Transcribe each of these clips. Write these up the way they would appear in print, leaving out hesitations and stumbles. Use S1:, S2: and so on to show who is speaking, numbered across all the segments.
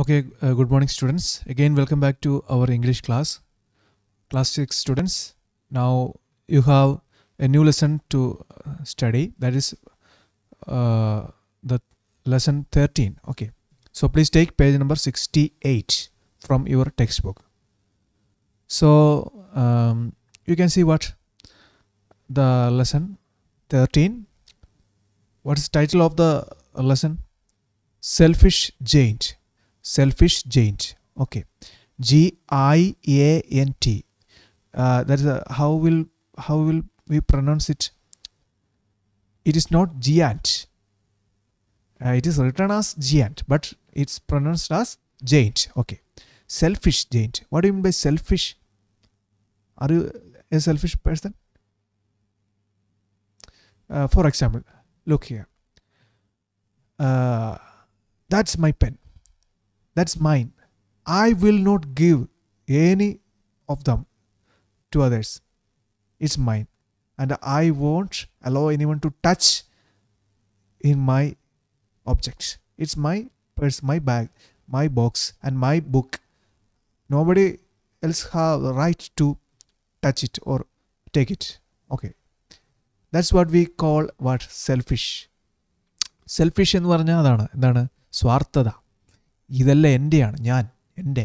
S1: Okay, good morning, students. Again, welcome back to our English class. Class 6 students. Now you have a new lesson to study. That is the lesson 13. Okay. So please take page number 68 from your textbook. So you can see what the lesson 13. What is the title of the lesson? Selfish Giant. Selfish Giant. Okay. Giant. That is how will we pronounce it? It is not giant. It is written as giant, but it's pronounced as giant. Okay. Selfish giant. What do you mean by selfish? Are you a selfish person? For example, look here. That's my pen. That's mine. I will not give any of them to others. It's mine. And I won't allow anyone to touch in my objects. It's my purse, my bag, my box, and my book. Nobody else have the right to touch it or take it. Okay. That's what we call what? Selfish. Selfish എന്ന് പറഞ്ഞാൽ എന്താണ് സ്വാർത്ഥത. ഇതെല്ലാം എൻ്റെയാണ്, എൻ്റെ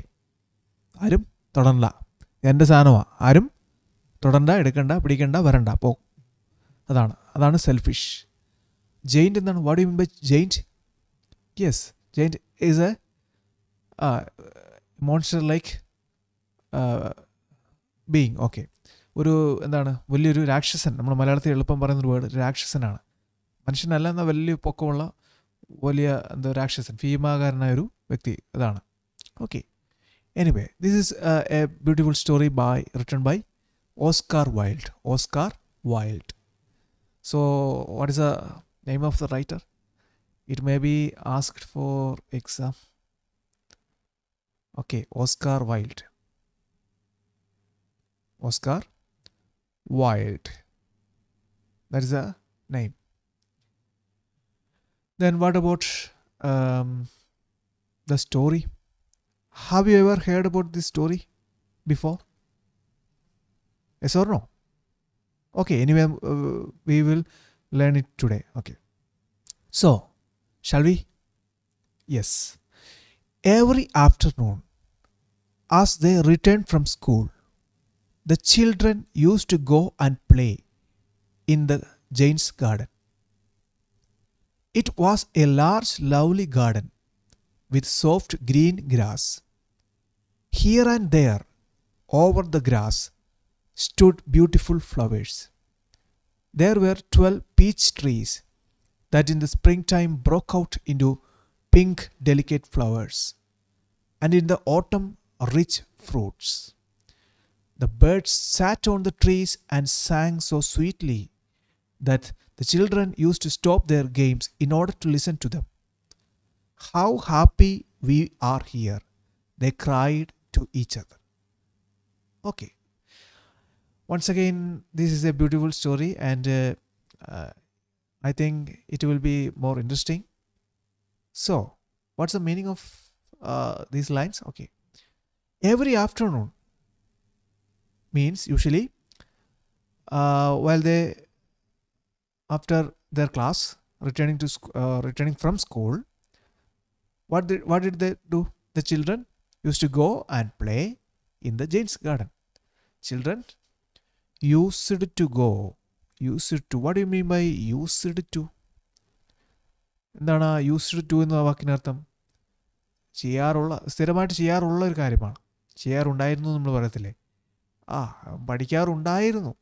S1: ആരും തൊടണ്ട, എൻ്റെ സാധനമാണ്, ആരും തൊടണ്ട, എടുക്കണ്ട, പിടിക്കണ്ട, വരണ്ട, പോ. അതാണ് സെൽഫിഷ്. ജെയിൻറ്റ് എന്താണ്? What you mean by giant? Yes, giant is a monster like being. Okay. ഒരു വലിയൊരു രാക്ഷസൻ. നമ്മൾ മലയാളത്തിൽ എളുപ്പം പറയുന്നൊരു വേർഡ് രാക്ഷസനാണ്. മനുഷ്യനല്ല എന്ന വലിയ പൊക്കമുള്ള വലിയ രാക്ഷസൻ, ഭീമാകാരനായൊരു വ്യക്തി. അതാണ്. Okay. Anyway, this is A beautiful story written bye Oscar wild. Oscar wild. So what is the name of the writer? It may be asked four exam. Okay, Oscar wild. Oscar Wilde. That is the name. Then what about the story? Have you ever heard about this story before? Yes or no? Okay, anyway, we will learn it today. Okay. So, shall we? Yes. Every afternoon, as they returned from school, the children used to go and play in the giant's garden. It was a large, lovely garden with soft green grass. Here and there, over the grass, stood beautiful flowers. There were 12 peach trees that in the springtime broke out into pink, delicate flowers, and in the autumn, rich fruits. The birds sat on the trees and sang so sweetly that the children used to stop their games in order to listen to them. How happy we are here, they cried to each other. Okay. Once again, this is a beautiful story, and I think it will be more interesting. So, what's the meaning of these lines? Okay. Every afternoon means usually while they, after their class, returning from school, what did they do? The children used to go and play in the giant's garden. Children used to go. Used to. What do you mean by used to? എന്താണ് used to എന്ന വാക്കിനർത്ഥം? സ്ഥിരമായിട്ട് ചെയ്യാറുള്ള ഒരു കാര്യമാണ്. ചെയ്യാറുണ്ടായിരുന്നു നമ്മൾ പറയത്തില്ലേ? പഠിക്കാറുണ്ടായിരുന്നു.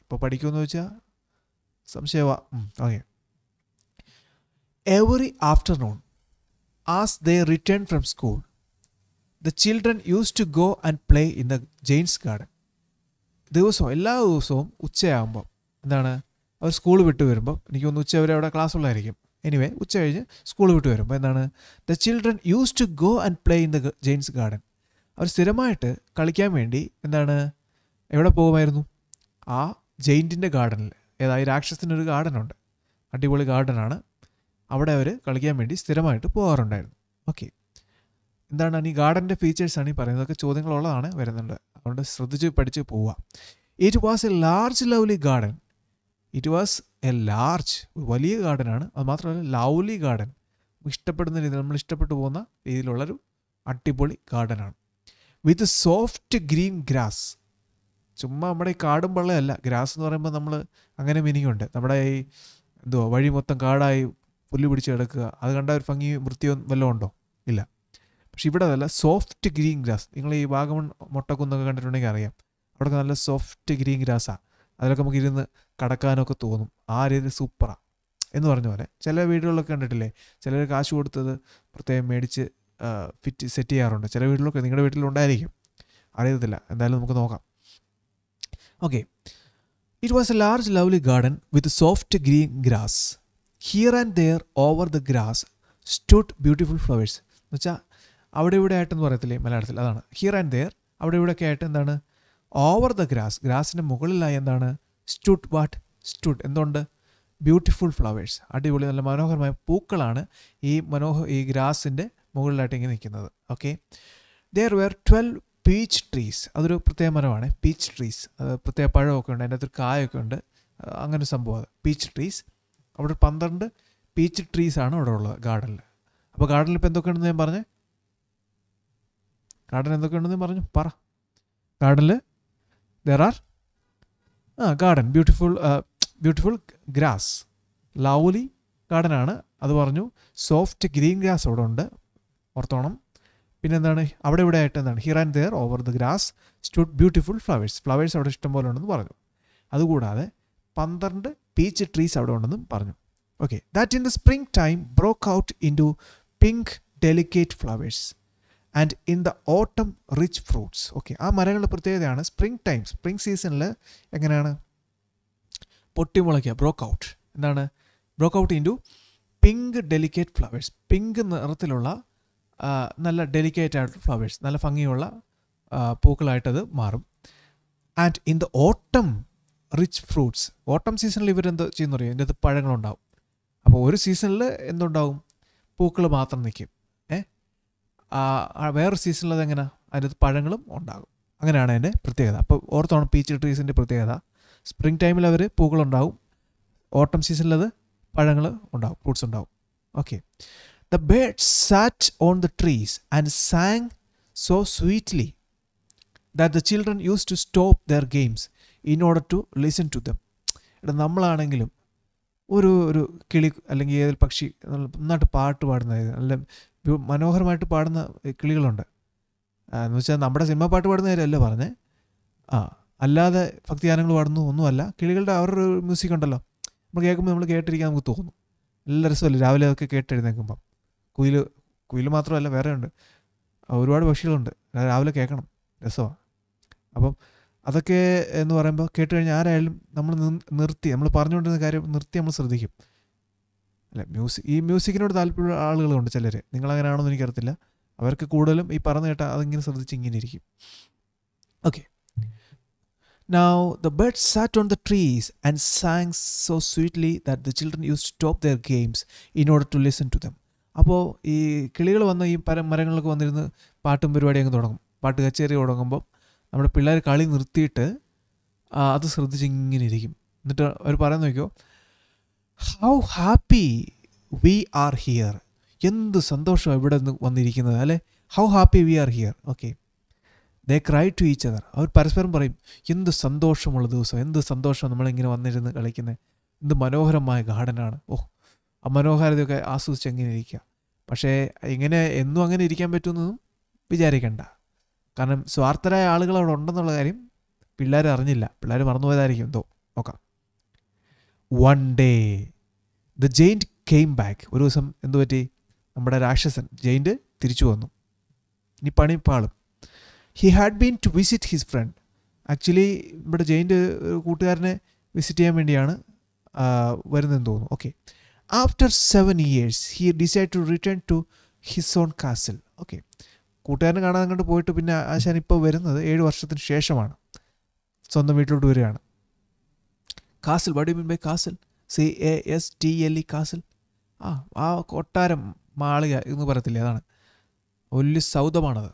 S1: ഇപ്പോൾ പഠിക്കുമെന്ന് വെച്ചാൽ സംശയമാണ്. Okay. Every afternoon as they return from school, the children use to go and play in the giant's garden. എല്ലാ ദിവസവും ഉച്ചയാകുമ്പോൾ അവർ സ്കൂൾ വിട്ട് വരുമ്പോൾ, എനിക്ക് തോന്നുന്നു ഉച്ച വരെ അവിടെ ക്ലാസ് ഉള്ളതായിരിക്കും. എനിവേ, ഉച്ച കഴിഞ്ഞ് സ്കൂൾ വിട്ട് വരുമ്പോൾ the children use to go and play in the giant's garden. അവർ സ്ഥിരമായിട്ട് കളിക്കാൻ വേണ്ടി എവിടെ പോകുമായിരുന്നു? ആ ജെയിൻറ്റിൻ്റെ ഗാർഡനിൽ. ഏതായി രാക്ഷസത്തിനൊരു ഗാർഡനുണ്ട്, അടിപൊളി ഗാർഡനാണ്. അവിടെ അവർ കളിക്കാൻ വേണ്ടി സ്ഥിരമായിട്ട് പോകാറുണ്ടായിരുന്നു. ഓക്കെ. എന്താണ് ഈ ഗാർഡൻ്റെ ഫീച്ചേഴ്സാണ് ഈ പറയുന്നത്. അതൊക്കെ ചോദ്യങ്ങളുള്ളതാണ്, വരുന്നുണ്ട്. അതുകൊണ്ട് ശ്രദ്ധിച്ച് പഠിച്ച് പോവുക. It was A large lovely garden. It was A large, വലിയ ഗാർഡനാണ്. അത് മാത്രമല്ല ലവ്ലി ഗാർഡൻ, ഇഷ്ടപ്പെടുന്ന രീതിയിൽ, നമ്മൾ ഇഷ്ടപ്പെട്ടു പോകുന്ന രീതിയിലുള്ളൊരു അടിപൊളി ഗാർഡനാണ്. With soft green grass. ചുമ്മാ നമ്മുടെ ഈ കാടും പള്ളയല്ല. ഗ്രാസ് എന്ന് പറയുമ്പോൾ നമ്മൾ അങ്ങനെ മീനിങ്ങുണ്ട്. നമ്മുടെ ഈ വഴി മൊത്തം കാടായി പുല്ല് പിടിച്ച് കിടക്കുക, അത് കണ്ട ഒരു ഭംഗിയും വൃത്തിയോ വല്ലതും ഉണ്ടോ? ഇല്ല. പക്ഷെ ഇവിടെ അതല്ല, സോഫ്റ്റ് ഗ്രീൻ ഗ്രാസ്. നിങ്ങൾ ഈ വാഗമൺ മൊട്ടക്കുന്നൊക്കെ കണ്ടിട്ടുണ്ടെങ്കിൽ അറിയാം, അവിടെയൊക്കെ നല്ല സോഫ്റ്റ് ഗ്രീൻ ഗ്രാസാണ്. അതിലൊക്കെ നമുക്ക് ഇരുന്ന് കടക്കാനൊക്കെ തോന്നും. ആ രീതിയിൽ സൂപ്പറാണ് എന്ന് പറഞ്ഞ പോലെ. ചില വീടുകളിലൊക്കെ കണ്ടിട്ടില്ലേ, ചിലർ കാശ് കൊടുത്തത് പ്രത്യേകം മേടിച്ച് സെറ്റ് ചെയ്യാറുണ്ട്. ചില വീട്ടിലൊക്കെ, നിങ്ങളുടെ വീട്ടിലുണ്ടായിരിക്കും, അറിയത്തില്ല. എന്തായാലും നമുക്ക് നോക്കാം. Okay. It was A large lovely garden with soft green grass. Here and their over the grass stood beautiful flowers. എന്ന് വെച്ചാൽ അവിടെ ഇവിടെ ആയിട്ടെന്ന് പറയത്തില്ലേ മലയാളത്തിൽ, അതാണ് ഹിയർ ആൻഡ് ദെയർ. അവിടെ ഇവിടെയൊക്കെ ആയിട്ട് എന്താണ്, ഓവർ ദ ഗ്രാസ്, ഗ്രാസിൻ്റെ മുകളിലായി എന്താണ്, സ്റ്റുഡ് വാട്ട്, സ്റ്റുഡ് എന്തുകൊണ്ട്, ബ്യൂട്ടിഫുൾ ഫ്ലവേഴ്സ്, അടിപൊളി നല്ല മനോഹരമായ പൂക്കളാണ് ഈ ഗ്രാസിൻ്റെ മുകളിലായിട്ട് ഇങ്ങനെ നിൽക്കുന്നത്. Okay. There were 12 peach trees. അതൊരു പ്രത്യേക മരമാണ്, പീച്ച് ട്രീസ്. അത് പ്രത്യേക പഴമൊക്കെ ഉണ്ട്, അതിൻ്റെ അകത്തൊരു കായൊക്കെ ഉണ്ട്, അങ്ങനെ സംഭവം. അത് പീച്ച് ട്രീസ്. അവിടെ 12 പീച്ച് ട്രീസാണ് അവിടെ ഉള്ളത് ഗാർഡനിൽ. അപ്പോൾ ഗാർഡനിൽ ഇപ്പോൾ എന്തൊക്കെയുണ്ടെന്ന് ഞാൻ പറഞ്ഞേ, ഗാർഡൻ എന്തൊക്കെയുണ്ടെന്ന് പറഞ്ഞു പറ. ഗാർഡനിൽ there are garden beautiful grass, lovely ഗാർഡനാണ് അത് പറഞ്ഞു. സോഫ്റ്റ് ഗ്രീൻ ഗ്രാസ് അവിടെ ഉണ്ട്, ഓർത്തോണം. പിന്നെ എന്താണ്, അവിടെ ഇവിടെ ആയിട്ട് എന്താണ്, here and their over the grass stood beautiful flowers. Flowers അവിടെ ഇഷ്ടംപോലെ ഉണ്ടെന്ന് പറഞ്ഞു. അതുകൂടാതെ 12 പീച്ച് ട്രീസ് അവിടെ ഉണ്ടെന്നും പറഞ്ഞു. Okay. That in the spring time broke out into pink delicate flowers and in the autumn rich fruits. Okay. ആ മരങ്ങളുടെ പ്രത്യേകതയാണ് സ്പ്രിംഗ് സീസണിൽ എങ്ങനെയാണ് പൊട്ടിമുളയ്ക്കുക, ബ്രോക്ക് ഔട്ട്. എന്താണ് broke out into pink delicate flowers. Pink നിറത്തിലുള്ള നല്ല delicate ആയിട്ടുള്ള flowers, നല്ല ഭംഗിയുള്ള പൂക്കളായിട്ടത് മാറും. And in the autumn rich fruits. Autumn സീസണിൽ ഇവരെന്ത് ചെയ്യുന്ന പറയും, ഇതിൻ്റെ അത് പഴങ്ങളുണ്ടാവും. അപ്പോൾ ഒരു സീസണിൽ എന്തുണ്ടാവും, പൂക്കൾ മാത്രം നിൽക്കും. വേറൊരു സീസണിൽ അതെങ്ങനെ, അതിനകത്ത് പഴങ്ങളും ഉണ്ടാകും. അങ്ങനെയാണ് അതിൻ്റെ പ്രത്യേകത. അപ്പോൾ ഓർത്തോണം പീച്ച് ട്രീസിൻ്റെ പ്രത്യേകത. സ്പ്രിംഗ് ടൈമിൽ അവർ പൂക്കളുണ്ടാവും, ഓട്ടം സീസണിൽ അത് പഴങ്ങൾ ഉണ്ടാവും, ഫ്രൂട്ട്സ് ഉണ്ടാവും. Okay. The birds sat on the trees and sang so sweetly that the children used to stop their games in order to listen to them. നമ്മളാണെങ്കിലും ഒരു കിളി അല്ലെങ്കിൽ ഏതൊരു പക്ഷി നന്നായിട്ട് പാട്ട് പാടുന്ന, നല്ല മനോഹരമായിട്ട് പാടുന്ന കിളികളുണ്ട്. എന്ന് വെച്ചാൽ നമ്മുടെ സിനിമ പാട്ട് പാടുന്ന കാര്യമല്ല പറഞ്ഞേ, അല്ലാതെ ഭക്തിഗാനങ്ങൾ പാടുന്നു ഒന്നുമല്ല. കിളികളുടെ അവരുടെ ഒരു മ്യൂസിക് ഉണ്ടല്ലോ, നമ്മൾ കേൾക്കുമ്പോൾ നമ്മൾ കേട്ടിരിക്കാൻ നമുക്ക് തോന്നും. നല്ല രസമല്ലേ രാവിലെ അതൊക്കെ കേട്ടെഴുന്നേൽക്കുമ്പം. കുയിൽ മാത്രമല്ല, വേറെ ഉണ്ട്, ഒരുപാട് പക്ഷികളുണ്ട്, രാവിലെ കേൾക്കണം, രസമാണ്. അപ്പം അതൊക്കെ എന്ന് പറയുമ്പോൾ കേട്ട് കഴിഞ്ഞാൽ ആരായാലും നമ്മൾ നിർത്തി, നമ്മൾ പറഞ്ഞുകൊണ്ടിരുന്ന കാര്യം നിർത്തി നമ്മൾ ശ്രദ്ധിക്കും അല്ലേ. ഈ മ്യൂസിക്കിനോട് താല്പര്യമുള്ള ആളുകളുണ്ട് ചിലർ, നിങ്ങളങ്ങനെയാണോ എന്ന് എനിക്കറിയത്തില്ല. അവർക്ക് കൂടുതലും ഈ പറഞ്ഞു കേട്ടാൽ അതിങ്ങനെ ശ്രദ്ധിച്ച് ഇങ്ങനെ ഇരിക്കും. Okay. Now the birds sat on the trees and sang so sweetly that the children used to stop their games in order to listen to them. അപ്പോൾ ഈ കിളികൾ വന്ന് ഈ മരങ്ങളിലൊക്കെ വന്നിരുന്ന് പാട്ടും പരിപാടി അങ്ങ് തുടങ്ങും. പാട്ട് കച്ചേരി തുടങ്ങുമ്പോൾ നമ്മുടെ പിള്ളേർ കളി നിർത്തിയിട്ട് അത് ശ്രദ്ധിച്ച് ഇങ്ങനെ ഇരിക്കും. എന്നിട്ട് അവർ പറയുന്ന നോക്കിയോ, how happy we are here. എന്ത് സന്തോഷമാണ് ഇവിടെ നിന്ന് വന്നിരിക്കുന്നത് അല്ലേ. How happy we are here. Okay. They cry to each other. അവർ പരസ്പരം പറയും, എന്ത് സന്തോഷമുള്ള ദിവസം, എന്ത് സന്തോഷം നമ്മളിങ്ങനെ വന്നിരുന്ന് കളിക്കുന്നത്, എന്ത് മനോഹരമായ ഗാർഡനാണ്. ആ മനോഹാരിതയൊക്കെ ആസ്വദിച്ച് എങ്ങനെ ഇരിക്കുക. പക്ഷേ ഇങ്ങനെ എന്നും അങ്ങനെ ഇരിക്കാൻ പറ്റുമെന്നൊന്നും വിചാരിക്കണ്ട. കാരണം സ്വാർത്ഥരായ ആളുകൾ അവിടെ ഉണ്ടെന്നുള്ള കാര്യം പിള്ളേർ അറിഞ്ഞില്ല, പിള്ളേർ മറന്നുപോയതായിരിക്കും എന്തോ. നോക്കാം. One day the giant came back. ഒരു ദിവസം എന്തു പറ്റി, നമ്മുടെ രാക്ഷസൻ ജെയിൻറ്റ് തിരിച്ചു വന്നു. ഇനി പണി പാളും. He had been to visit his friend. Actually ഇവിടെ ജെയിൻറ്റ് കൂട്ടുകാരനെ വിസിറ്റ് ചെയ്യാൻ വേണ്ടിയാണ് വരുന്നതെന്ന് തോന്നുന്നു. Okay. After 7 years he decide to return to his own castle. Okay. കൂട്ടുകാരനെ കാണാൻ അങ്ങോട്ട് പോയിട്ട് പിന്നെ ആശാൻ ഇപ്പോൾ വരുന്നത് 7 വർഷത്തിന് ശേഷമാണ്, സ്വന്തം വീട്ടിലോട്ട് വരികയാണ്. Castle, what do you mean by castle? CASTLE castle. ആ കൊട്ടാരം, മാളിക എന്ന് പറയത്തില്ലേ, അതാണ്. വലിയ സൗധമാണത്,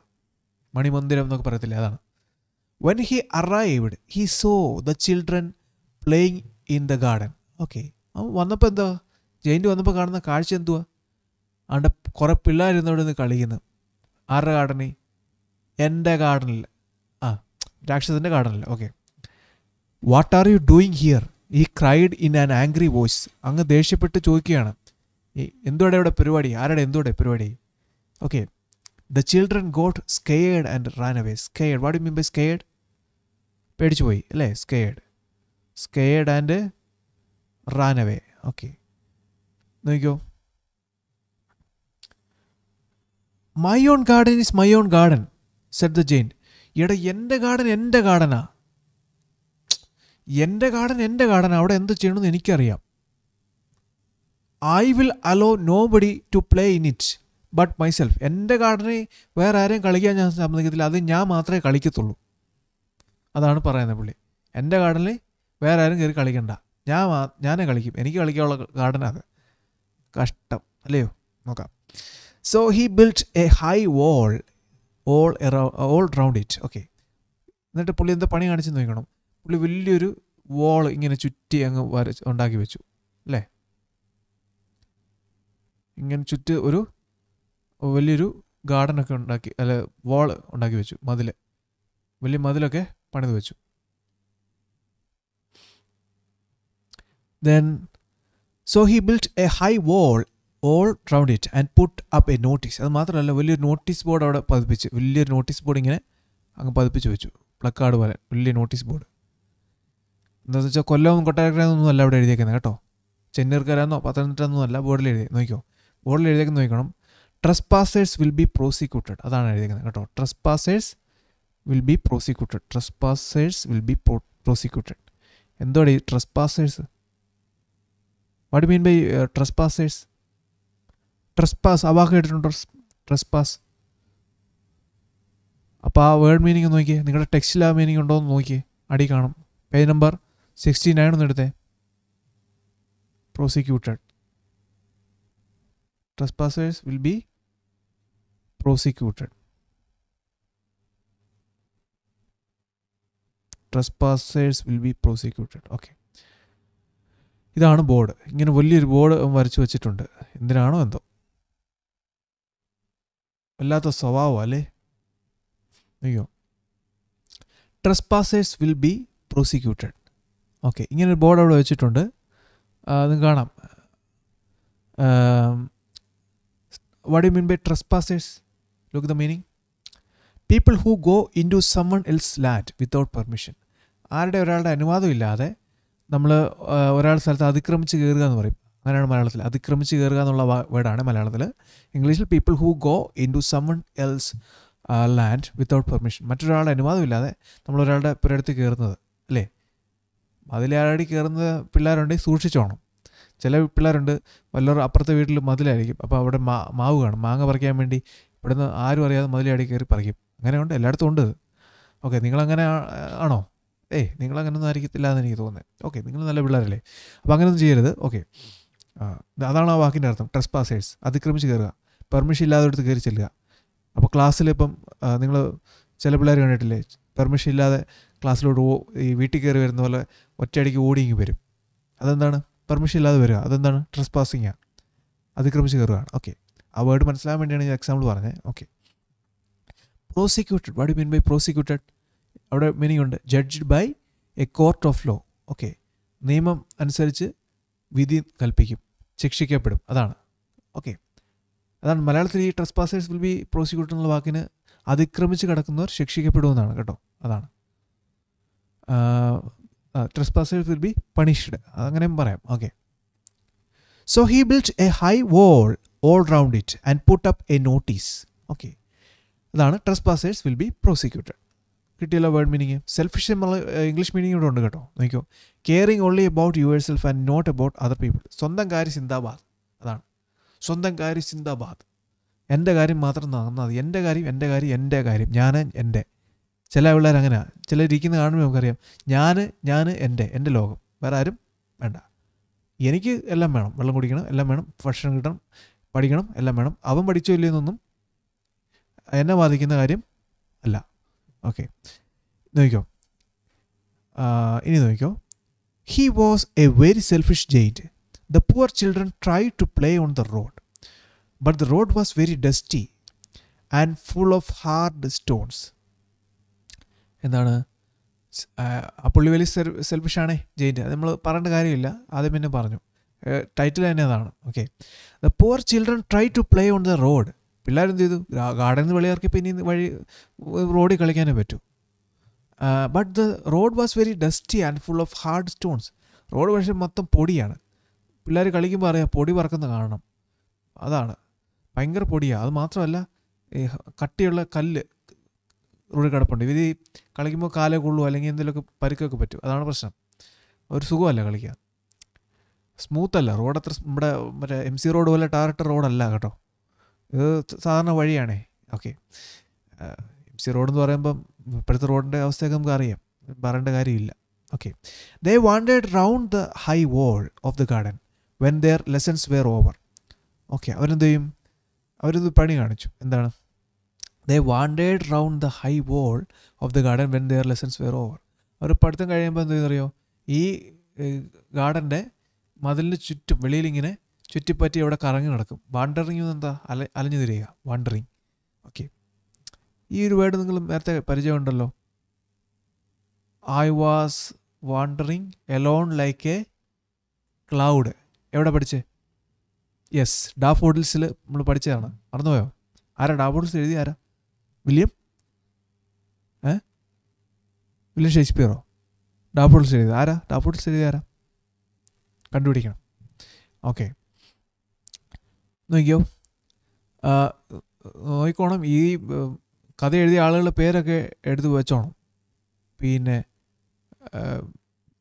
S1: മണിമന്ദിരം എന്നൊക്കെ പറയത്തില്ലേ, അതാണ്. When he arrived he so the children playing in the garden. Okay, അവൻ വന്നപ്പോൾ എന്താ, ജയിൻ്റ് വന്നപ്പോൾ കാണുന്ന കാഴ്ച എന്തുവാ? അവിടെ കുറേ പിള്ളേരിന്നവിടെ നിന്ന് കളിക്കുന്നു. ആരുടെ ഗാർഡനിൽ? എൻ്റെ ഗാർഡനിൽ. ആ, രാക്ഷസൻ്റെ ഗാർഡനിൽ. Okay. What are you doing here? He cried in an angry voice. അങ്ങ് ദേഷ്യപ്പെട്ട് ചോദിക്കുകയാണ്, എന്തുവിടെ ഇവിടെ പരിപാടി, ആരുടെ എന്തുവിടെ പരിപാടി? Okay. The children got scared and ran away. Scared, what you mean by scared? പേടിച്ചു പോയി അല്ലേ? Scared and ran away. Okay, നോക്കിക്കോ. My own garden is my own garden said the giant. എടാ, എൻ്റെ ഗാർഡൻ എൻ്റെ ഗാർഡനാ, എൻ്റെ ഗാർഡൻ എൻ്റെ ഗാർഡനാ, അവിടെ എന്ത് ചെയ്യണമെന്ന് എനിക്കറിയാം. I will allow nobody to play in it but myself. എൻ്റെ ഗാർഡനിൽ വേറെ ആരെയും കളിക്കാൻ ഞാൻ സമ്മതിക്കത്തില്ല, അത് ഞാൻ മാത്രമേ കളിക്കത്തുള്ളൂ. അതാണ് പറയുന്നത് പുള്ളി. എൻ്റെ ഗാർഡനിൽ വേറെ ആരും കയറി കളിക്കണ്ട, ഞാനേ കളിക്കും, എനിക്ക് കളിക്കാനുള്ള ഗാർഡനാണ്. കഷ്ടം അല്ലയോ? നോക്കാം. So he built a high wall all round it. Okay, എന്നിട്ട് പുള്ളി എന്താ പണി കാണിച്ചെന്ന് നോക്കണം. പുള്ളി വലിയൊരു വാൾ ഇങ്ങനെ ചുറ്റി അങ്ങ് ഉണ്ടാക്കി വെച്ചു അല്ലേ? ഇങ്ങനെ ചുറ്റി ഒരു വലിയൊരു ഗാർഡനൊക്കെ ഉണ്ടാക്കി, അല്ല വാൾ ഉണ്ടാക്കി വെച്ചു, വലിയ മതിലൊക്കെ പണിത് വെച്ചു. Then, so he built a high wall all round it and put up a notice. അത് മാത്രമല്ല, വലിയൊരു നോട്ടീസ് ബോർഡ് അവിടെ പതിപ്പിച്ച്, വലിയൊരു നോട്ടീസ് ബോർഡ് ഇങ്ങനെ അങ്ങ് പതിപ്പിച്ച് വെച്ചു, പ്ലക്കാർഡ് പോലെ വലിയ നോട്ടീസ് ബോർഡ്. എന്താണെന്ന് വെച്ചാൽ കൊല്ലവും കൊട്ടാരക്കരയൊന്നും അല്ല അവിടെ എഴുതിയേക്കുന്നത് കേട്ടോ, ചെന്നീർക്കരാന്നോ പത്തനംതിട്ടൊന്നും അല്ല ബോർഡിൽ എഴുതി. നോക്കിക്കോ, ബോർഡിൽ എഴുതിയേക്കുന്നത് നോക്കണം. ട്രസ്പാസേഴ്സ് വിൽ ബി പ്രോസിക്യൂട്ടഡ്, അതാണ് എഴുതിയേക്കുന്നത് കേട്ടോ. Trespassers will be prosecuted. Trespassers will be prosecuted. എന്തോടെ ഈ trespassers? What you mean by trespassers? Trespass, ആ വാക്ക് കേട്ടിട്ടുണ്ടോ? ട്രസ്പാസ്. അപ്പോൾ ആ വേർഡ് മീനിങ് നോക്കിയേ, നിങ്ങളുടെ ടെക്സ്റ്റിൽ ആ മീനിങ് ഉണ്ടോ എന്ന് നോക്കിയേ, അടി കാണും. പേജ് നമ്പർ 69 ഒന്ന് എടുത്തേ. Prosecuted. Trespassers will be prosecuted. Trespassers will be prosecuted. Okay, ഇതാണ് ബോർഡ്. ഇങ്ങനെ വലിയൊരു ബോർഡ് വരച്ചു വെച്ചിട്ടുണ്ട്. എന്തിനാണോ എന്തോ, വല്ലാത്ത സ്വഭാവം അല്ലേ? അയ്യോ. Trespassers will be prosecuted. Okay, ഇങ്ങനെ ഒരു ബോർഡ് അവിടെ വെച്ചിട്ടുണ്ട്. നിങ്ങൾക്ക് കാണാം. What you mean by trespassers? Look the meaning. People who go into someone else land without permission. ഒരാളുടെ അനുവാദം ഇല്ലാതെ നമ്മൾ ഒരാളുടെ സ്ഥലത്ത് അതിക്രമിച്ച് കയറുക എന്ന് പറയും. അങ്ങനെയാണ് മലയാളത്തിൽ. അതിക്രമിച്ച് കയറുക എന്നുള്ള വേർഡാണ് മലയാളത്തിൽ. ഇംഗ്ലീഷിൽ people who go into someone else land without permission. മറ്റൊരാളുടെ അനുവാദം ഇല്ലാതെ നമ്മൾ ഒരാളുടെ പുരയിടത്ത് കയറുന്നത് അല്ലേ? മതിലാടി കയറുന്ന പിള്ളേരുണ്ടെങ്കിൽ സൂക്ഷിച്ചോണം. ചില പിള്ളേരുണ്ട്, വല്ലവരും അപ്പുറത്തെ വീട്ടിൽ മതിലായിരിക്കും, അപ്പോൾ അവിടെ മാവ് കാണും, മാങ്ങ പറിക്കാൻ വേണ്ടി ഇവിടുന്ന് ആരും അറിയാതെ മതിലാടി കയറി പറിക്കും. അങ്ങനെയുണ്ട്, എല്ലായിടത്തും ഉണ്ട്. ഓക്കെ, നിങ്ങളങ്ങനെ ആണോ? നിങ്ങളങ്ങനൊന്നും ആയിരിക്കത്തില്ല എന്ന് എനിക്ക് തോന്നുന്നത്. ഓക്കെ, നിങ്ങൾ നല്ല പിള്ളേരല്ലേ, അപ്പോൾ അങ്ങനെയൊന്നും ചെയ്യരുത്. ഓക്കെ, അതാണ് ആ വാക്കിൻ്റെ അർത്ഥം. ട്രസ്പാസേഴ്സ്, അതിക്രമിച്ച് കയറുക, പെർമിഷൻ ഇല്ലാതെ എടുത്ത് കയറി ചെല്ലുക. അപ്പോൾ ക്ലാസ്സിൽ ഇപ്പം നിങ്ങൾ ചില പിള്ളേർ കണ്ടിട്ടില്ലേ, പെർമിഷൻ ഇല്ലാതെ ക്ലാസ്സിലോട്ട് ഈ വീട്ടിൽ കയറി വരുന്ന പോലെ ഒറ്റയടിക്ക് ഓടിങ്ങി വരും. അതെന്താണ്? പെർമിഷൻ ഇല്ലാതെ വരിക. അതെന്താണ്? ട്രസ്പാസിങ്ങാണ്, അതിക്രമിച്ച് കയറുകയാണ്. ഓക്കെ, ആ വേർഡ് മനസ്സിലാകാൻ വേണ്ടിയാണ് ഞാൻ എക്സാമ്പിൾ പറഞ്ഞത്. Okay, prosecuted. What you mean by prosecuted? അവിടെ മീനിങ് ഉണ്ട്. Judged by a court of law. Okay, നിയമം അനുസരിച്ച് വിധി കൽപ്പിക്കും, ശിക്ഷിക്കപ്പെടും. അതാണ്. ഓക്കെ, അതാണ് മലയാളത്തിൽ ഈ ട്രസ്പാസേഴ്സ് വിൽ ബി പ്രോസിക്യൂട്ടഡ് എന്നുള്ള വാക്കിന് അതിക്രമിച്ച് കിടക്കുന്നവർ ശിക്ഷിക്കപ്പെടുമെന്നാണ് കേട്ടോ. അതാണ്. ട്രസ്പാസേഴ്സ് വിൽ ബി പണിഷ്ഡ്, അങ്ങനെയും പറയാം. Okay, so he built a high wall all round it and put up a notice. Okay, അതാണ് ട്രസ്പാസേഴ്സ് വിൽ ബി പ്രോസിക്യൂട്ടഡ്. കിട്ടിയല്ലോ വേർഡ് മീനിങ്. സെൽഫിഷ് നമ്മൾ ഇംഗ്ലീഷ് മീനിങ് ഇവിടെ ഉണ്ട് കേട്ടോ. നോക്കിയോ, caring only about yourself and not about other people. സ്വന്തം കാര്യം സിന്ദാബാദ്. അതാണ് സ്വന്തം കാര്യം സിന്ദാബാദ്. എൻ്റെ കാര്യം മാത്രം നടന്നാൽ, എൻ്റെ കാര്യം എൻ്റെ കാര്യം എൻ്റെ കാര്യം, ഞാൻ എൻ്റെ. ചില പിള്ളേർ അങ്ങനെയാണ്. ചിലരിക്കുന്ന കാണുമ്പോൾ നമുക്കറിയാം, ഞാൻ എൻ്റെ ലോകം, വേറെ ആരും വേണ്ട. എനിക്ക് എല്ലാം വേണം, വെള്ളം കുടിക്കണം, എല്ലാം വേണം, ഭക്ഷണം കിട്ടണം, പഠിക്കണം, എല്ലാം വേണം. അവൻ പഠിച്ചോ ഇല്ലയെന്നൊന്നും എന്നെ ബാധിക്കുന്ന കാര്യം അല്ല. ഓക്കെ, നോക്കിക്കോ. ഇനി നോക്കിക്കോ. He was a very selfish giant. The poor children try to play on the road, but the road was very dusty and full of hard stones. എന്താണ് ആ പുള്ളി വലിയ സെൽഫിഷാണേ ജെയിൻറ്റ്, അത് നമ്മൾ പറയേണ്ട കാര്യമില്ല, ആദ്യം പിന്നെ പറഞ്ഞു. ടൈറ്റിൽ തന്നെ അതാണ്. Okay, the poor children try to play on the road. പിള്ളേരെന്ത് ചെയ്തു? ഗാർഡനിൽ നിന്ന് വെളിയിറക്കിയപ്പോൾ ഇനി വഴി റോഡിൽ കളിക്കാനേ പറ്റൂ. But the road was very dusty and full of hard stones. Road പക്ഷേ മൊത്തം പൊടിയാണ്. പിള്ളേർ കളിക്കുമ്പോൾ അറിയാം പൊടി പറക്കുന്ന കാണണം. അതാണ്, ഭയങ്കര പൊടിയാണ്. അത് മാത്രമല്ല ഈ കട്ടിയുള്ള കല്ല് റോഡിൽ കിടപ്പുണ്ട്. ഇവർ കളിക്കുമ്പോൾ കാലേ കൊള്ളു അല്ലെങ്കിൽ എന്തെങ്കിലുമൊക്കെ പരിക്കൊക്കെ പറ്റും. അതാണ് പ്രശ്നം. ഒരു സുഖമല്ല കളിക്കാൻ. സ്മൂത്തല്ല റോഡ്. അത്ര നമ്മുടെ മറ്റേ MC റോഡ് പോലെ ടാറിട്ട റോഡല്ല കേട്ടോ. ഇത് സാധാരണ വഴിയാണേ. ഓക്കെ, MC റോഡെന്ന് പറയുമ്പം ഇപ്പോഴത്തെ റോഡിൻ്റെ അവസ്ഥയൊക്കെ നമുക്ക് അറിയാം, പറയേണ്ട കാര്യമില്ല. Okay, they wandered round the high wall of the garden when their lessons were over. Okay, അവരെന്ത് ചെയ്യും? അവരൊന്ന് പണി കാണിച്ചു. എന്താണ്? They wandered round the high wall of the garden when their lessons were over. അവർ പഠിത്തം കഴിയുമ്പോൾ എന്ത് ചെയ്യുന്നറിയോ? ഈ ഗാർഡൻ്റെ മതിലിന് ചുറ്റും വെളിയിലിങ്ങനെ ചുറ്റിപ്പറ്റി അവിടെ കറങ്ങി നടക്കും. വാണ്ടറിങ് എന്താ? അലഞ്ഞു തിരിയുക, വാണ്ടറിങ്. ഓക്കെ, ഈ ഒരു വേർഡ് നിങ്ങൾ നേരത്തെ പരിചയമുണ്ടല്ലോ. I was wandering alone like a cloud. എവിടെ പഠിച്ചേ? യെസ്, ഡാഫോഡിൽസിൽ നമ്മൾ പഠിച്ചതാണ്. മറന്നുപോയോ? ആരാ ഡാഫോഡിൽസ് എഴുതി? ആരാ? വില്യം ഷേക്സ്പിയറോ? ഡാഫോഡിൽസ് എഴുതി ആരാ? ഡാഫോഡിൽസ് എഴുതി ആരാ? കണ്ടുപിടിക്കണം. ഓക്കെ, നോക്കിയോ, നോക്കിക്കോണം. ഈ കഥ എഴുതിയ ആളുകളുടെ പേരൊക്കെ എടുത്ത് വെച്ചോണം. പിന്നെ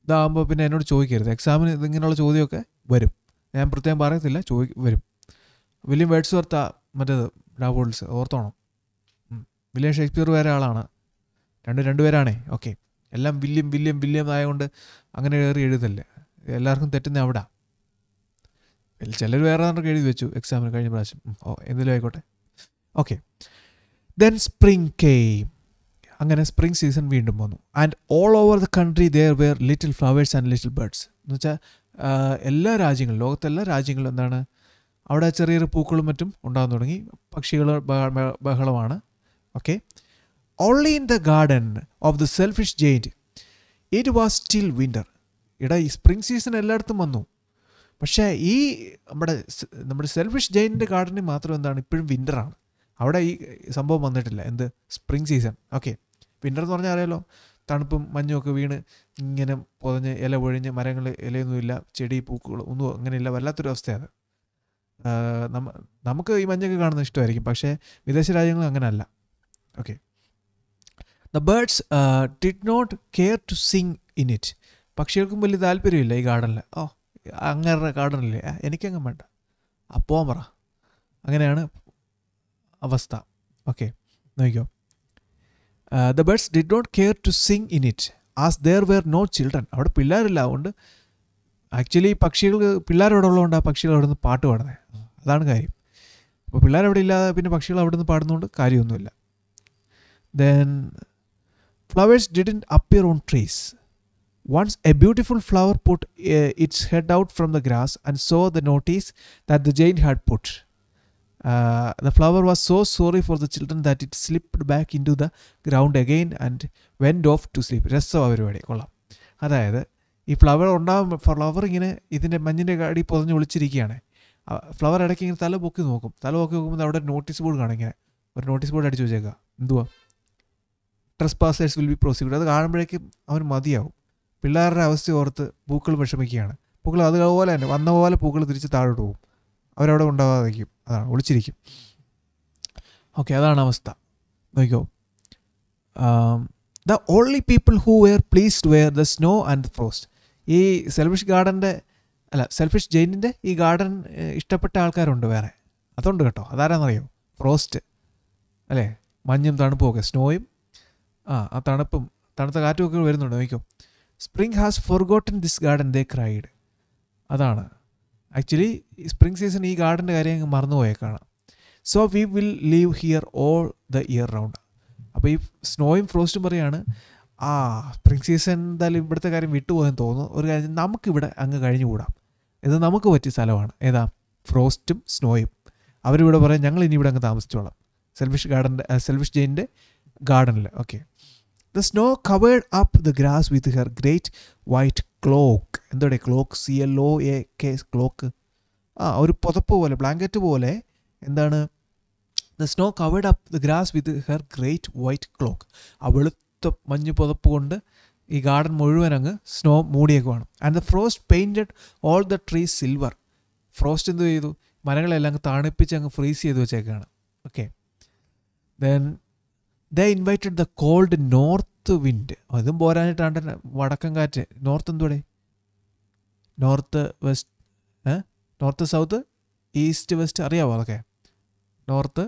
S1: ഇതാകുമ്പോൾ പിന്നെ എന്നോട് ചോദിക്കരുത്. എക്സാമിന് ഇതിങ്ങനെയുള്ള ചോദ്യമൊക്കെ വരും. ഞാൻ പ്രത്യേകം പറയത്തില്ല, വരും. വില്യം വേർഡ്സ്വർത്ത് മറ്റേത് ഡാഫോഡിൽസ് ഓർത്തോണം. വില്യം ഷേക്സ്പിയർ വേറെ ആളാണ്. രണ്ടുപേരാണേ. ഓക്കെ, എല്ലാം വില്യം ആയതുകൊണ്ട് അങ്ങനെ കയറി എഴുതല്ലേ. എല്ലാവർക്കും തെറ്റുന്ന അവിടെ. ചിലർ വേറെ ആണ്ടൊക്കെ എഴുതി വെച്ചു എക്സാമിന് കഴിഞ്ഞ പ്രാവശ്യം. എന്തെങ്കിലും ആയിക്കോട്ടെ. Okay, then spring came. അങ്ങനെ സ്പ്രിങ് സീസൺ വീണ്ടും വന്നു. And all over the country there were little flowers and little birds. എന്ന് വെച്ചാൽ എല്ലാ രാജ്യങ്ങളിലും, ലോകത്തെല്ലാ രാജ്യങ്ങളിലും എന്താണ്, അവിടെ ചെറിയൊരു പൂക്കളും മറ്റും ഉണ്ടാകാൻ തുടങ്ങി. പക്ഷികൾ ബഹളമാണ്. Okay, only in the garden of the selfish giant it was still winter. ഈ സ്പ്രിങ് സീസൺ എല്ലായിടത്തും വന്നു. പക്ഷേ ഈ നമ്മുടെ സെൽഫിഷ് ജെയിൻറ്റിൻ്റെ ഗാർഡനിൽ മാത്രം എന്താണ്, ഇപ്പോഴും വിൻ്ററാണ്. അവിടെ ഈ സംഭവം വന്നിട്ടില്ല. എന്ത്? Spring season. ഓക്കെ, വിൻ്റർ എന്ന് പറഞ്ഞാൽ അറിയാലോ, തണുപ്പും മഞ്ഞുമൊക്കെ വീണ് ഇങ്ങനെ പൊതഞ്ഞ് ഇല പൊഴിഞ്ഞ് മരങ്ങൾ ഇലയൊന്നുമില്ല, ചെടി പൂക്കൾ ഒന്നും അങ്ങനെയില്ല, വല്ലാത്തൊരു അവസ്ഥയാണ്. നമുക്ക് ഈ മഞ്ഞൊക്കെ കാണുന്നത് ഇഷ്ടമായിരിക്കും, പക്ഷേ വിദേശ രാജ്യങ്ങൾ അങ്ങനെയല്ല. Okay, the birds did not care to sing in it. പക്ഷികൾക്കും വലിയ താല്പര്യമില്ല ഈ ഗാർഡനിൽ. അങ്ങനെ ഗാർഡനില്ലേ, എനിക്കങ്ങ് വേണ്ട, പോകാൻ പറ. അങ്ങനെയാണ് അവസ്ഥ. ഓക്കെ, നോക്കിക്കോ. The birds did not care to sing in it as there were no children. അവിടെ പിള്ളേരില്ല. അതുകൊണ്ട് ആക്ച്വലി പിള്ളേരവിടെ ഉള്ളതുകൊണ്ട് ആ പക്ഷികൾ അവിടെ നിന്ന് പാട്ട് പാടുന്നത്. അതാണ് കാര്യം. അപ്പോൾ പിള്ളേരവിടെ ഇല്ലാതെ പിന്നെ പക്ഷികൾ അവിടെ നിന്ന് പാടുന്നതുകൊണ്ട് കാര്യമൊന്നുമില്ല. Then flowers didn't appear on trees. Once a beautiful flower put its head out from the grass and saw the notice that the giant had put. The flower was so sorry for the children that it slipped back into the ground again and went off to sleep. രസമാണ് പരിപാടി, കൊള്ളാം. അതായത് ഈ flower ഇങ്ങനെ ഇതിൻ്റെ മഞ്ഞിൻ്റെ അടി പൊതിഞ്ഞ് ഒളിച്ചിരിക്കുകയാണ്. Flower ഇടയ്ക്ക് ഇങ്ങനെ തല പൊക്കി നോക്കുമ്പോൾ അവിടെ നോട്ടീസ് ബോർഡ് കാണും. ഇങ്ങനെ ഒരു നോട്ടീസ് ബോർഡ് അടിച്ച് വെച്ചേക്കുക. എന്തുവാ? Trespassers will be prosecuted. അത് കാണുമ്പോഴേക്കും അവന് മതിയാവും. പിള്ളേരുടെ അവസ്ഥ ഓർത്ത് പൂക്കൾ വിഷമിക്കുകയാണ്. പൂക്കൾ അതുപോലെ തന്നെ വന്ന പോലെ പൂക്കൾ തിരിച്ച് താഴോട്ട് പോകും. അവരവിടെ ഉണ്ടാവാതിരിക്കും. അതാണ്, ഒളിച്ചിരിക്കും. ഓക്കെ, അതാണ് അവസ്ഥ. നോക്കിക്കോ. The only people who were pleased were the snow and frost. ഈ സെൽഫിഷ് ജെയിനിൻ്റെ ഈ ഗാർഡൻ ഇഷ്ടപ്പെട്ട ആൾക്കാരുണ്ട് വേറെ. അതുണ്ട് കേട്ടോ. അതാരാന്നറിയോ? ഫ്രോസ്റ്റ് അല്ലേ, മഞ്ഞും തണുപ്പും ഒക്കെ, സ്നോയും ആ തണുപ്പും തണുത്ത കാറ്റും ഒക്കെ വരുന്നുണ്ട്. നോക്കിക്കോ. Spring has forgotten this garden they cried. അതാണ് ആക്ച്വലി സ്പ്രിങ് സീസൺ ഈ ഗാർഡൻ്റെ കാര്യം അങ്ങ് മറന്നുപോയേക്കാണ്. So we will live here all the year round. അപ്പോൾ ഈ സ്നോയും ഫ്രോസ്റ്റും പറയാണ് സ്പ്രിംഗ് സീസൺ എന്തായാലും ഇവിടുത്തെ കാര്യം വിട്ടുപോയെന്ന് തോന്നുന്നു. ഒരു കാര്യം, നമുക്കിവിടെ അങ്ങ് കഴിഞ്ഞുകൂടാം. ഇത് നമുക്ക് പറ്റിയ സ്ഥലമാണ്. ഏതാ? ഫ്രോസ്റ്റും സ്നോയും. അവരിവിടെ പറയാം ഞങ്ങൾ ഇനി ഇവിടെ അങ്ങ് താമസിച്ചോളാം. സെൽഫിഷ് ജെയിൻ്റെ ഗാർഡനിൽ. Okay. The snow covered up the grass with her great white cloak. എന്തോടെ ക്ലോക്ക്? CLOAK cloak. ഒരു പുതപ്പ് പോലെ, ബ്ലാങ്കറ്റ് പോലെ. എന്താണ്? The snow covered up the grass with her great white cloak. ആ വെളുത്ത മഞ്ഞ് പുതപ്പ് കൊണ്ട് ഈ ഗാർഡൻ മുഴുവൻ അങ്ങ് സ്നോ മൂടിയേക്കുവാണ്. And the frost painted all the trees silver. Frost എന്ത് ചെയ്തു? മരങ്ങളെല്ലാം അങ്ങ് തണുപ്പിച്ച് അങ്ങ് ഫ്രീസ് ചെയ്ത് വെച്ചേക്കാണ്. Okay. Then the invited the cold north wind. അതും പോരാനായിട്ടാണ് വടക്കൻ കാറ്റ്. നോർത്ത് എന്തുവിടെ? North west, north south, east west അറിയാവോ? അതൊക്കെ നോർത്ത്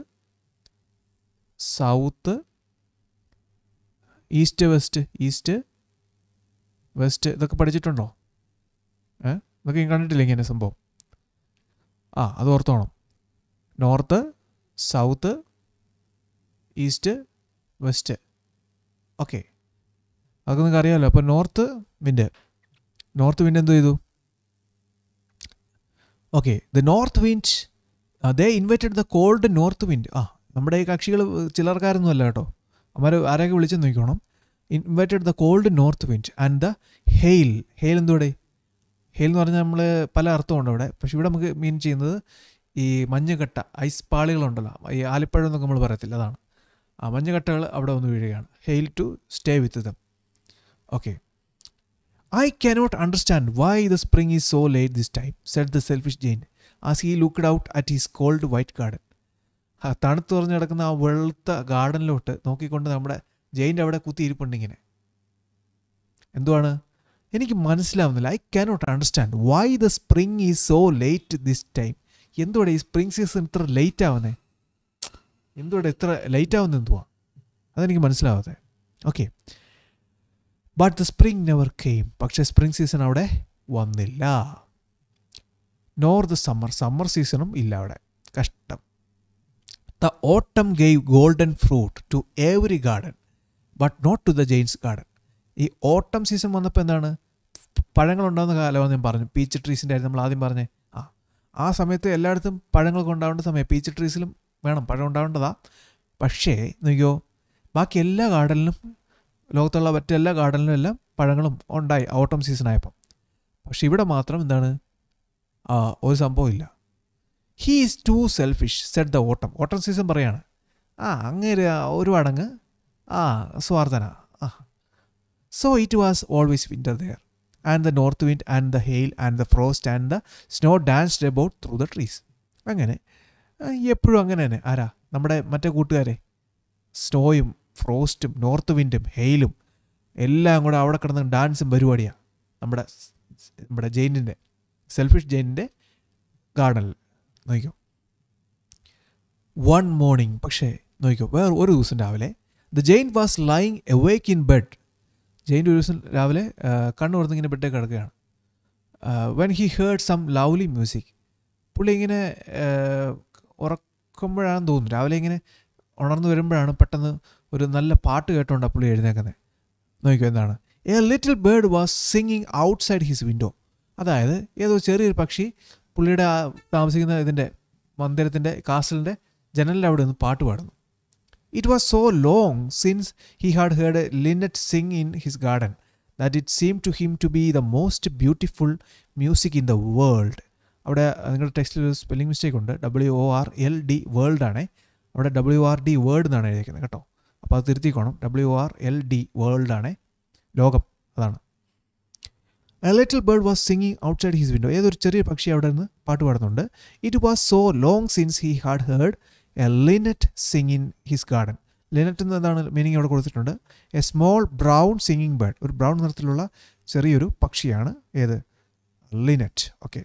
S1: സൗത്ത് ഈസ്റ്റ് വെസ്റ്റ് ഇതൊക്കെ പഠിച്ചിട്ടുണ്ടോ? ഇതൊക്കെ കണ്ടിട്ടില്ല ഇങ്ങനെ സംഭവം? അത് ഓർത്തോണം. North south east west. Okay, അതൊക്കെ നിങ്ങൾക്ക് അറിയാമല്ലോ. അപ്പോൾ നോർത്ത് വിൻഡ് എന്ത് ചെയ്തു? Okay, the north wind they invited the cold north wind. നമ്മുടെ ഈ കക്ഷികൾ ചിലർക്കാരൊന്നും അല്ല കേട്ടോ. അവന്മാർ ആരെയൊക്കെ വിളിച്ചെന്ന് നോക്കണം. Invited the cold north wind and the hail. എന്തുകൂടെ? ഹെയിൽ എന്ന് പറഞ്ഞാൽ നമ്മൾ പല അർത്ഥമുണ്ട് അവിടെ. പക്ഷെ ഇവിടെ നമുക്ക് മീൻ ചെയ്യുന്നത് ഈ മഞ്ഞുകട്ട, ഐസ് പാളികളുണ്ടല്ലോ, ഈ ആലിപ്പഴം എന്നൊക്കെ നമ്മൾ പറയത്തില്ല, അതാണ്. മഞ്ഞുകട്ടകൾ അവിടെ വന്ന് വീഴുകയാണ്. Hail to stay with them. Okay. I cannot understand why the spring is so late this time, said the selfish Jane as he looked out at his cold white garden. തണുത്ത് തുറഞ്ഞ് കിടക്കുന്ന ആ വെളുത്ത ഗാർഡനിലോട്ട് നോക്കിക്കൊണ്ട് നമ്മുടെ ജെയിൻ്റെ അവിടെ കുത്തിയിരിപ്പുണ്ട് ഇങ്ങനെ. എന്തുവാണ്? എനിക്ക് മനസ്സിലാവുന്നില്ല. I cannot understand why the spring is so late this time. എന്തുവാടെ ഈ സ്പ്രിംഗ് സീസൺ ഇത്ര ലേറ്റ് ആവുന്നേ? എന്തുവാടെ ഇത്ര ലേറ്റ് ആവുന്നത്? എന്തുവാ അതെനിക്ക് മനസ്സിലാവാതെ. Okay. But the spring never came. പക്ഷേ സ്പ്രിംഗ് സീസൺ അവിടെ വന്നില്ല. നോർ ദ സമ്മർ സീസണും ഇല്ല അവിടെ. കഷ്ടം. The autumn gave golden fruit to every garden but not to the giant's garden. ഈ ഓട്ടം സീസൺ വന്നപ്പോൾ എന്താണ്? പഴങ്ങളുണ്ടാകുന്ന കാലമാണ് ഞാൻ പറഞ്ഞു. പീച്ച് ട്രീസിൻ്റെ ആയിരുന്നു നമ്മൾ ആദ്യം പറഞ്ഞേ. ആ സമയത്ത് എല്ലായിടത്തും പഴങ്ങളൊക്കെ ഉണ്ടാവേണ്ട സമയം. പീച്ച് ട്രീസിലും വേണം പഴം ഉണ്ടാവേണ്ടതാ. പക്ഷേ നോക്കിയോ, ബാക്കി എല്ലാ ഗാർഡനിലും, ലോകത്തുള്ള മറ്റെല്ലാ ഗാർഡനിലും എല്ലാം പഴങ്ങളും ഉണ്ടായി ഓട്ടം സീസൺ ആയപ്പം. പക്ഷെ ഇവിടെ മാത്രം എന്താണ്? ഒരു സംഭവമില്ല. He is too selfish said the autumn season പറയാണ്. അങ്ങേര് ഒരുപാടങ്ങ് സ്വാർത്ഥന. So it was always winter there and the north wind and the hail and the frost and the snow danced about through the trees. അങ്ങനെ എപ്പോഴും അങ്ങനെ തന്നെ. നമ്മുടെ മറ്റേ കൂട്ടുകാരെ, സ്നോയും ഫ്രോസ്റ്റും നോർത്ത് വിൻഡും ഹെയിലും എല്ലാം കൂടെ അവിടെ കിടന്ന് ഡാൻസും പരിപാടിയാണ് നമ്മുടെ ജെയിനിൻ്റെ, സെൽഫിഷ് ജെയിനിൻ്റെ ഗാർഡനിൽ. നോക്കിക്കോ. വൺ മോർണിംഗ്, പക്ഷേ നോക്കിക്കോ, വേറെ ഒരു ദിവസം രാവിലെ, the giant was lying awake in bed. ജെയിൻ്റെ ഒരു ദിവസം രാവിലെ കണ്ണു തുറന്നിങ്ങനെ ബെഡേ കിടക്കുകയാണ്. When he heard some lovely music. പുള്ളി ഇങ്ങനെ ഉറക്കുമ്പോഴാണെന്ന് തോന്നുന്നു, രാവിലെ ഇങ്ങനെ ഉണർന്നു വരുമ്പോഴാണ് പെട്ടെന്ന് ഒരു നല്ല പാട്ട് കേട്ടോണ്ടാണ് പുള്ളി എഴുന്നേക്കുന്നത്. നോക്കിക്കോ എന്താണ്? A little bird was singing outside his window. അതായത് ഏതോ ചെറിയൊരു പക്ഷി പുള്ളിയുടെ താമസിക്കുന്ന ഇതിൻ്റെ മന്ദിരത്തിൻ്റെ കാസലിൻ്റെ ജനലിൻ്റെ അവിടെ നിന്ന് പാട്ട് പാടുന്നു. It was so long since he had heard a linnet sing in his garden that it seem to him to be the most beautiful music in the world. അവിടെ നിങ്ങളുടെ ടെക്സ്റ്റിൽ ഒരു സ്പെല്ലിംഗ് മിസ്റ്റേക്ക് ഉണ്ട്. WORLD വേൾഡ് ആണേ. അവിടെ WRD word എന്നാണ് എഴുതിയിരിക്കുന്നത് കേട്ടോ. അപ്പോൾ അത് തിരുത്തിക്കോണം. WRLD വേൾഡ് ആണേ, ലോകം, അതാണ്. A little bird was singing outside his window. ഏതൊരു ചെറിയ പക്ഷി അവിടെ നിന്ന് പാട്ട് പാടുന്നുണ്ട്. It was so long since he had heard a linnet sing in his garden. Linnet എന്നതാണ് മീനിങ് അവിടെ കൊടുത്തിട്ടുണ്ട്. A small brown singing bird. ഒരു ബ്രൗൺ നിറത്തിലുള്ള ചെറിയൊരു പക്ഷിയാണ് ഏത്? Linnet. Okay.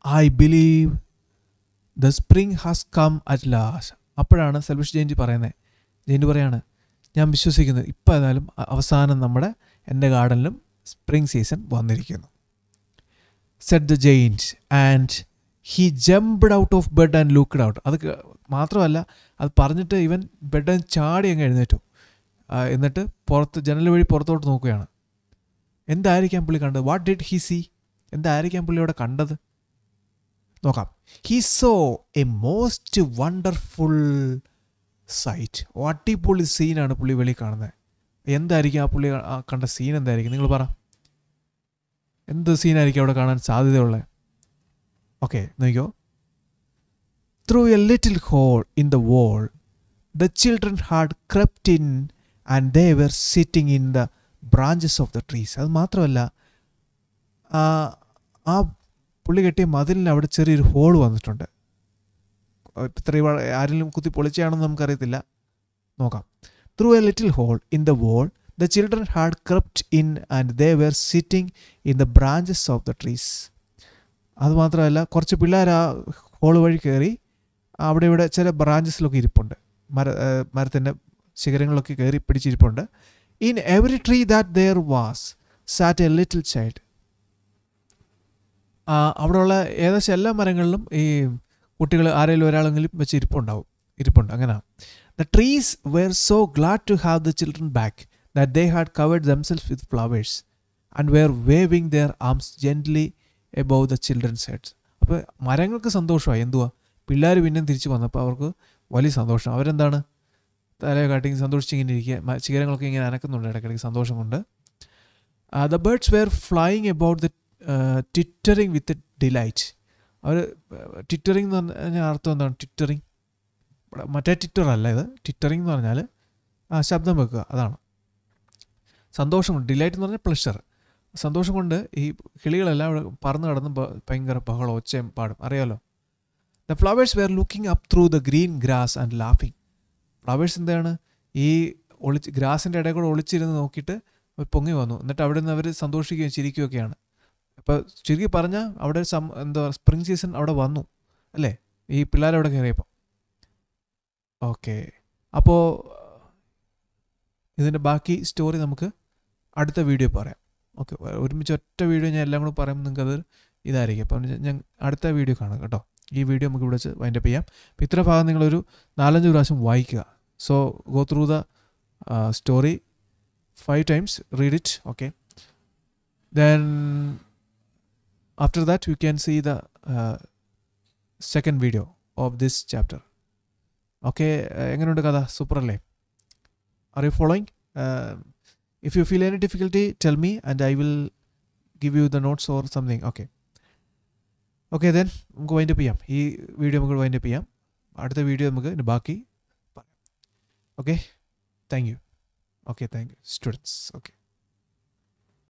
S1: I believe the spring has come at last. അപ്പോഴാണ് selfish giant പറയുന്നത്. ജെയിൻ പറയാണ്, ഞാൻ വിശ്വസിക്കുന്നത് ഇപ്പോൾ ഏതായാലും അവസാനം എൻ്റെ ഗാർഡനിലും സ്പ്രിംഗ് സീസൺ വന്നിരിക്കുന്നു. Said the Jains and he jumped out of bed and looked out. അത് മാത്രമല്ല, അത് പറഞ്ഞിട്ട് ഇവൻ ബെഡ് ചാടി അങ്ങ് എഴുന്നേറ്റു. എന്നിട്ട് ജനൽ വഴി പുറത്തോട്ട് നോക്കുകയാണ്. എന്തായിരിക്കാം പുള്ളി കണ്ടത്? What did he see? എന്തായിരിക്കാം പുള്ളി അവിടെ കണ്ടത്? നോക്കാം. He saw a most wonderful sight. അടിപൊളി സീനാണ് പുള്ളി വെളി കാണുന്നത്. എന്തായിരിക്കും ആ പുള്ളി കണ്ട സീൻ? എന്തായിരിക്കും? നിങ്ങൾ പറ. എന്ത് സീനായിരിക്കും അവിടെ കാണാൻ സാധ്യതയുള്ളത്? ഓക്കെ, നോക്കിയോ. Through a little hole in the wall the children had crept in and they were sitting in the branches of the trees. അത് മാത്രമല്ല, ആ പുള്ളി കെട്ടിയ മതിലിന് അവിടെ ചെറിയൊരു ഹോൾ വന്നിട്ടുണ്ട്. ആരെങ്കിലും കുത്തി പൊളിച്ചാണെന്ന് നമുക്കറിയത്തില്ല. നോക്കാം. Through a little hole in the wall the children had crept in and they were sitting in the branches of the trees. അതുമാത്രമല്ല, കുറച്ച് പിള്ളേർ ആ ഹോൾ വഴി കയറി അവിടെ ഇവിടെ ചില ബ്രാഞ്ചസിലൊക്കെ ഇരിപ്പുണ്ട്. മരത്തിൻ്റെ ശിഖരങ്ങളിലൊക്കെ കയറി പിടിച്ചിരിപ്പുണ്ട്. In every tree that there was sat a little child. അവിടെയുള്ള ഏകദേശം എല്ലാ മരങ്ങളിലും ഈ കുട്ടികൾ ആരെങ്കിലും ഒരാളെങ്കിലും വെച്ച് ഇരിപ്പുണ്ട്. അങ്ങനെ the trees were so glad to have the children back that they had covered themselves with flowers and were waving their arms gently above the children's heads. അപ്പോൾ മരങ്ങൾക്ക് സന്തോഷമായി. എന്തുവാ? പിള്ളേർ പിന്നെ തിരിച്ച് വന്നപ്പോൾ അവർക്ക് വലിയ സന്തോഷം. അവരെന്താണ് തലയെ കാട്ടി സന്തോഷിച്ചിങ്ങനെ ഇരിക്കുക. ശിഖരങ്ങളൊക്കെ ഇങ്ങനെ അനക്കുന്നുണ്ട് ഇടയ്ക്കിടയ്ക്ക് സന്തോഷം കൊണ്ട്. The birds were flying about the twittering with delight. അവർ ട്വിറ്ററിങ് എന്ന് പറഞ്ഞാൽ അർത്ഥം എന്താണ്? ട്വിറ്ററിങ് മറ്റേ ട്വിറ്റർ അല്ല ഇത്. ട്വിറ്ററിങ് എന്ന് പറഞ്ഞാൽ ശബ്ദം വെക്കുക, അതാണ്. സന്തോഷം കൊണ്ട്. ഡിലൈറ്റ് എന്ന് പറഞ്ഞാൽ പ്ലഷർ. സന്തോഷം കൊണ്ട് ഈ കിളികളെല്ലാം ഇവിടെ പറന്ന് കടന്ന് ഭയങ്കര ബഹളം ഒച്ചയും പാടും, അറിയാമല്ലോ. The flowers were looking up through the green grass and ലാഫിങ്. ഫ്ലവേഴ്സ് എന്താണ്? ഈ ഗ്രാസിൻ്റെ ഇടയിൽ കൂടെ ഒളിച്ചിരുന്ന് നോക്കിയിട്ട് പൊങ്ങി വന്നു. എന്നിട്ട് അവിടെ നിന്ന് അവർ സന്തോഷിക്കുകയും ചിരിക്കുകയൊക്കെയാണ്. അപ്പോൾ ചുരുക്കി പറഞ്ഞാൽ അവിടെ എന്താ സ്പ്രിംഗ് സീസൺ അവിടെ വന്നു അല്ലേ, ഈ പിള്ളേരവിടെ കയറിയപ്പോൾ. ഓക്കെ, അപ്പോൾ ഇതിൻ്റെ ബാക്കി സ്റ്റോറി നമുക്ക് അടുത്ത വീഡിയോ പറയാം. ഓക്കെ, ഒരുമിച്ച് ഒറ്റ വീഡിയോ ഞാൻ എല്ലാം കൂടെ പറയുമ്പോൾ നിങ്ങൾക്കത് ഇതായിരിക്കും. അപ്പം ഞാൻ അടുത്ത വീഡിയോ കാണാം കേട്ടോ. ഈ വീഡിയോ നമുക്ക് ഇവിടെ വെച്ച് വൈൻഡപ്പ് ചെയ്യാം. അപ്പോൾ ഇത്ര ഭാഗം നിങ്ങളൊരു 4-5 പ്രാവശ്യം വായിക്കുക. So go through the story 5 times, read it. Okay, then after that you can see the second video of this chapter. Okay, എങ്ങനെയുണ്ട് കഥ? സൂപ്പർ അല്ലേ? Are you following? If you feel any difficulty, tell me and I will give you the notes or something. Okay, then നമുക്ക് wind up ചെയ്യാം. ഈ video നമുക്ക് wind up ചെയ്യാം. അടുത്ത video നമുക്ക് ബാക്കി പറയാം. Okay, thank you. Okay, thank you students. Okay.